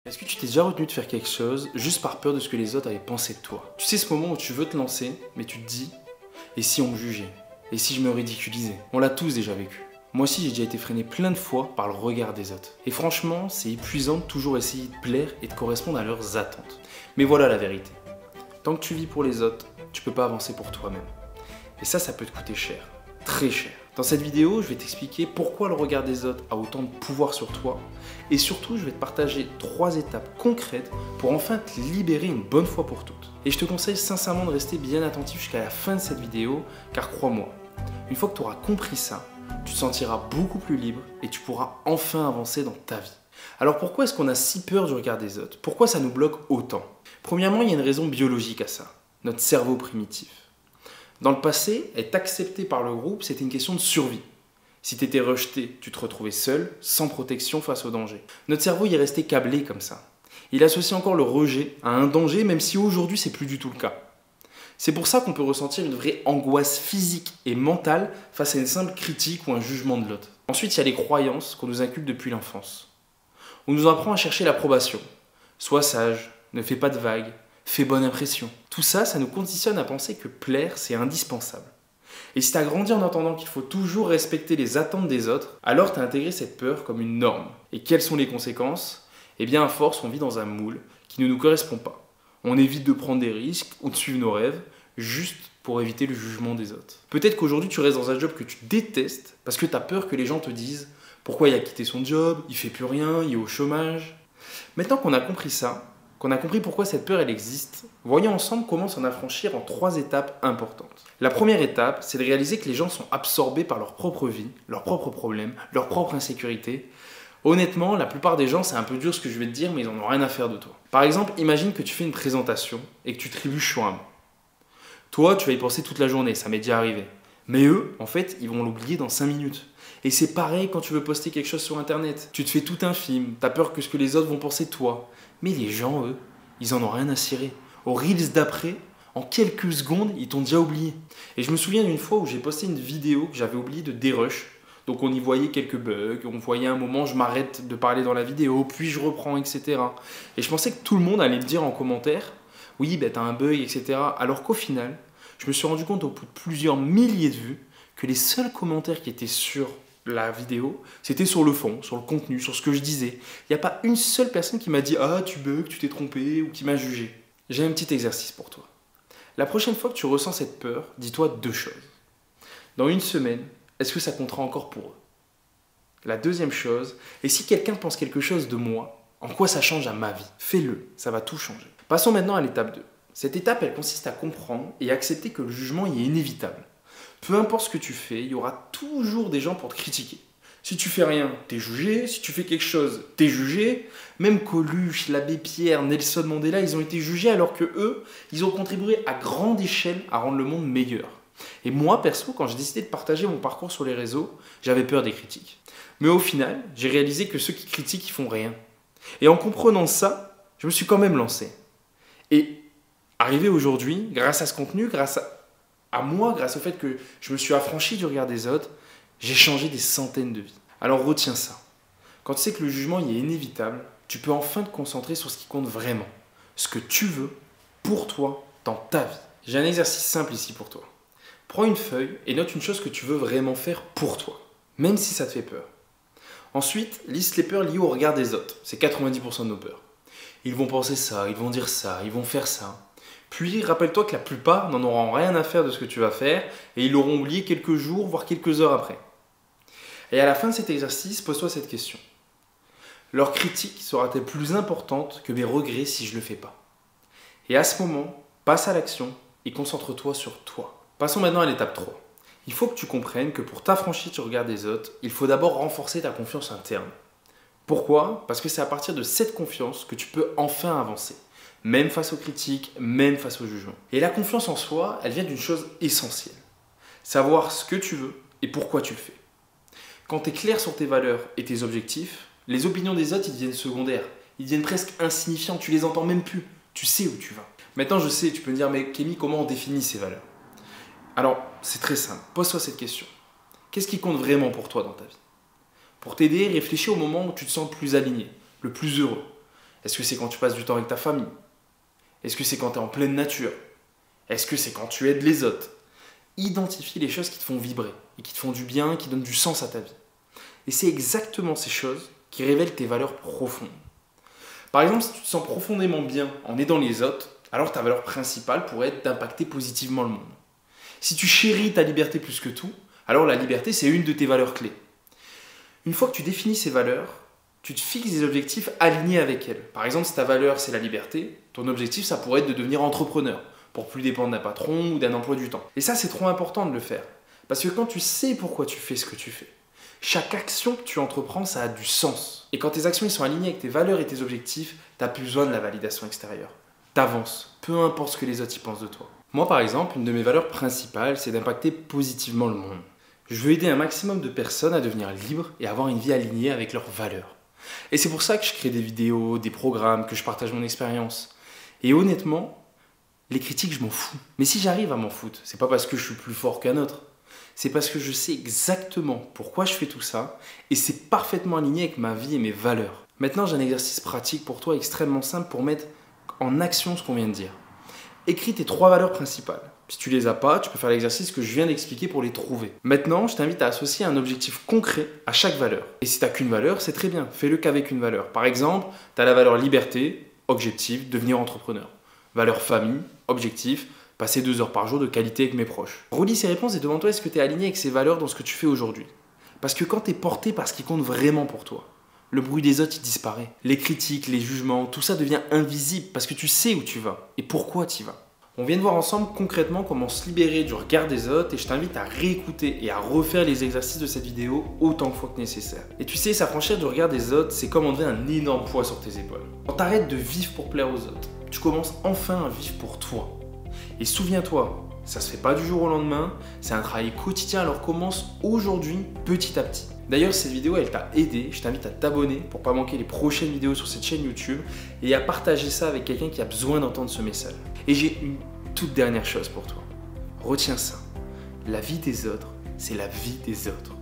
Est-ce que tu t'es déjà retenu de faire quelque chose juste par peur de ce que les autres avaient pensé de toi? Tu sais ce moment où tu veux te lancer, mais tu te dis « et si on me jugeait? Et si je me ridiculisais ?» On l'a tous déjà vécu. Moi aussi j'ai déjà été freiné plein de fois par le regard des autres. Et franchement, c'est épuisant de toujours essayer de plaire et de correspondre à leurs attentes. Mais voilà la vérité. Tant que tu vis pour les autres, tu peux pas avancer pour toi-même. Et ça peut te coûter cher. Très cher. Dans cette vidéo, je vais t'expliquer pourquoi le regard des autres a autant de pouvoir sur toi et surtout, je vais te partager 3 étapes concrètes pour enfin te libérer une bonne fois pour toutes. Et je te conseille sincèrement de rester bien attentif jusqu'à la fin de cette vidéo car crois-moi, une fois que tu auras compris ça, tu te sentiras beaucoup plus libre et tu pourras enfin avancer dans ta vie. Alors pourquoi est-ce qu'on a si peur du regard des autres? Pourquoi ça nous bloque autant? Premièrement, il y a une raison biologique à ça, notre cerveau primitif. Dans le passé, être accepté par le groupe, c'était une question de survie. Si tu étais rejeté, tu te retrouvais seul, sans protection face au danger. Notre cerveau y est resté câblé comme ça. Il associe encore le rejet à un danger, même si aujourd'hui c'est plus du tout le cas. C'est pour ça qu'on peut ressentir une vraie angoisse physique et mentale face à une simple critique ou un jugement de l'autre. Ensuite, il y a les croyances qu'on nous inculque depuis l'enfance. On nous apprend à chercher l'approbation. Sois sage, ne fais pas de vagues, fais bonne impression. Tout ça, ça nous conditionne à penser que plaire, c'est indispensable. Et si tu as grandi en entendant qu'il faut toujours respecter les attentes des autres, alors tu as intégré cette peur comme une norme. Et quelles sont les conséquences? Eh bien, à force, on vit dans un moule qui ne nous correspond pas. On évite de prendre des risques ou de suivre nos rêves, juste pour éviter le jugement des autres. Peut-être qu'aujourd'hui, tu restes dans un job que tu détestes parce que tu as peur que les gens te disent « Pourquoi il a quitté son job? Il fait plus rien, il est au chômage. » Maintenant qu'on a compris ça, qu'on a compris pourquoi cette peur elle existe, voyons ensemble comment s'en affranchir en 3 étapes importantes. La première étape, c'est de réaliser que les gens sont absorbés par leur propre vie, leurs propres problèmes, leur propre insécurité. Honnêtement, la plupart des gens, c'est un peu dur ce que je vais te dire, mais ils n'en ont rien à faire de toi. Par exemple, imagine que tu fais une présentation et que tu trébuches sur un mot. Toi, tu vas y penser toute la journée, ça m'est déjà arrivé. Mais eux, en fait, ils vont l'oublier dans 5 minutes. Et c'est pareil quand tu veux poster quelque chose sur internet. Tu te fais tout un film, t'as peur que ce que les autres vont penser de toi. Mais les gens, eux, ils en ont rien à cirer. Au Reels d'après, en quelques secondes, ils t'ont déjà oublié. Et je me souviens d'une fois où j'ai posté une vidéo que j'avais oublié de dérush. Donc on y voyait quelques bugs, on voyait un moment, je m'arrête de parler dans la vidéo, puis je reprends, etc. Et je pensais que tout le monde allait me dire en commentaire, oui, bah, t'as un bug, etc. Alors qu'au final, je me suis rendu compte au bout de plusieurs milliers de vues que les seuls commentaires qui étaient sur la vidéo, c'était sur le fond, sur le contenu, sur ce que je disais. Il n'y a pas une seule personne qui m'a dit « Ah, tu bugs, tu t'es trompé » ou qui m'a jugé. J'ai un petit exercice pour toi. La prochaine fois que tu ressens cette peur, dis-toi 2 choses. Dans une semaine, est-ce que ça comptera encore pour eux? La deuxième chose, et si quelqu'un pense quelque chose de moi, en quoi ça change à ma vie? Fais-le, ça va tout changer. Passons maintenant à l'étape 2. Cette étape, elle consiste à comprendre et accepter que le jugement y est inévitable. Peu importe ce que tu fais, il y aura toujours des gens pour te critiquer. Si tu fais rien, t'es jugé. Si tu fais quelque chose, t'es jugé. Même Coluche, l'abbé Pierre, Nelson Mandela, ils ont été jugés alors que eux, ils ont contribué à grande échelle à rendre le monde meilleur. Et moi, perso, quand j'ai décidé de partager mon parcours sur les réseaux, j'avais peur des critiques. Mais au final, j'ai réalisé que ceux qui critiquent, ils font rien. Et en comprenant ça, je me suis quand même lancé. Et arrivé aujourd'hui, grâce à ce contenu, grâce à moi, grâce au fait que je me suis affranchi du regard des autres, j'ai changé des centaines de vies. Alors retiens ça. Quand tu sais que le jugement y est inévitable, tu peux enfin te concentrer sur ce qui compte vraiment. Ce que tu veux pour toi dans ta vie. J'ai un exercice simple ici pour toi. Prends une feuille et note une chose que tu veux vraiment faire pour toi, même si ça te fait peur. Ensuite, liste les peurs liées au regard des autres. C'est 90% de nos peurs. Ils vont penser ça, ils vont dire ça, ils vont faire ça. Puis, rappelle-toi que la plupart n'en auront rien à faire de ce que tu vas faire et ils l'auront oublié quelques jours, voire quelques heures après. Et à la fin de cet exercice, pose-toi cette question. Leur critique sera-t-elle plus importante que mes regrets si je ne le fais pas? Et à ce moment, passe à l'action et concentre-toi sur toi. Passons maintenant à l'étape 3. Il faut que tu comprennes que pour t'affranchir du regard des autres, il faut d'abord renforcer ta confiance interne. Pourquoi? Parce que c'est à partir de cette confiance que tu peux enfin avancer. Même face aux critiques, même face au jugement. Et la confiance en soi, elle vient d'une chose essentielle. Savoir ce que tu veux et pourquoi tu le fais. Quand tu es clair sur tes valeurs et tes objectifs, les opinions des autres, ils deviennent secondaires. Ils deviennent presque insignifiants, tu les entends même plus. Tu sais où tu vas. Maintenant, je sais, tu peux me dire, mais Kémy, comment on définit ces valeurs? Alors, c'est très simple. Pose-toi cette question. Qu'est-ce qui compte vraiment pour toi dans ta vie? Pour t'aider, réfléchis au moment où tu te sens le plus aligné, le plus heureux. Est-ce que c'est quand tu passes du temps avec ta famille? Est-ce que c'est quand tu es en pleine nature? Est-ce que c'est quand tu aides les autres? Identifie les choses qui te font vibrer et qui te font du bien, qui donnent du sens à ta vie. Et c'est exactement ces choses qui révèlent tes valeurs profondes. Par exemple, si tu te sens profondément bien en aidant les autres, alors ta valeur principale pourrait être d'impacter positivement le monde. Si tu chéris ta liberté plus que tout, alors la liberté, c'est une de tes valeurs clés. Une fois que tu définis ces valeurs, tu te fixes des objectifs alignés avec elles. Par exemple, si ta valeur, c'est la liberté, ton objectif, ça pourrait être de devenir entrepreneur, pour plus dépendre d'un patron ou d'un emploi du temps. Et ça, c'est trop important de le faire. Parce que quand tu sais pourquoi tu fais ce que tu fais, chaque action que tu entreprends, ça a du sens. Et quand tes actions sont alignées avec tes valeurs et tes objectifs, tu n'as plus besoin de la validation extérieure. T'avances, peu importe ce que les autres y pensent de toi. Moi, par exemple, une de mes valeurs principales, c'est d'impacter positivement le monde. Je veux aider un maximum de personnes à devenir libres et avoir une vie alignée avec leurs valeurs. Et c'est pour ça que je crée des vidéos, des programmes, que je partage mon expérience. Et honnêtement, les critiques, je m'en fous. Mais si j'arrive à m'en foutre, c'est pas parce que je suis plus fort qu'un autre. C'est parce que je sais exactement pourquoi je fais tout ça et c'est parfaitement aligné avec ma vie et mes valeurs. Maintenant, j'ai un exercice pratique pour toi extrêmement simple pour mettre en action ce qu'on vient de dire. Écris tes 3 valeurs principales. Si tu les as pas, tu peux faire l'exercice que je viens d'expliquer pour les trouver. Maintenant, je t'invite à associer un objectif concret à chaque valeur. Et si tu n'as qu'une valeur, c'est très bien, fais-le qu'avec une valeur. Par exemple, tu as la valeur liberté, objectif, devenir entrepreneur. Valeur famille, objectif, passer 2 heures par jour de qualité avec mes proches. Relis ces réponses et demande-toi est-ce que tu es aligné avec ces valeurs dans ce que tu fais aujourd'hui. Parce que quand tu es porté par ce qui compte vraiment pour toi, le bruit des autres, il disparaît. Les critiques, les jugements, tout ça devient invisible parce que tu sais où tu vas et pourquoi tu y vas. On vient de voir ensemble concrètement comment se libérer du regard des autres et je t'invite à réécouter et à refaire les exercices de cette vidéo autant de fois que nécessaire. Et tu sais, s'affranchir du regard des autres, c'est comme enlever un énorme poids sur tes épaules. Quand tu arrêtes de vivre pour plaire aux autres, tu commences enfin à vivre pour toi. Et souviens-toi, ça se fait pas du jour au lendemain, c'est un travail quotidien, alors commence aujourd'hui petit à petit. D'ailleurs, cette vidéo, elle t'a aidé, je t'invite à t'abonner pour pas manquer les prochaines vidéos sur cette chaîne YouTube et à partager ça avec quelqu'un qui a besoin d'entendre ce message. Et j'ai une toute dernière chose pour toi. Retiens ça, la vie des autres, c'est la vie des autres.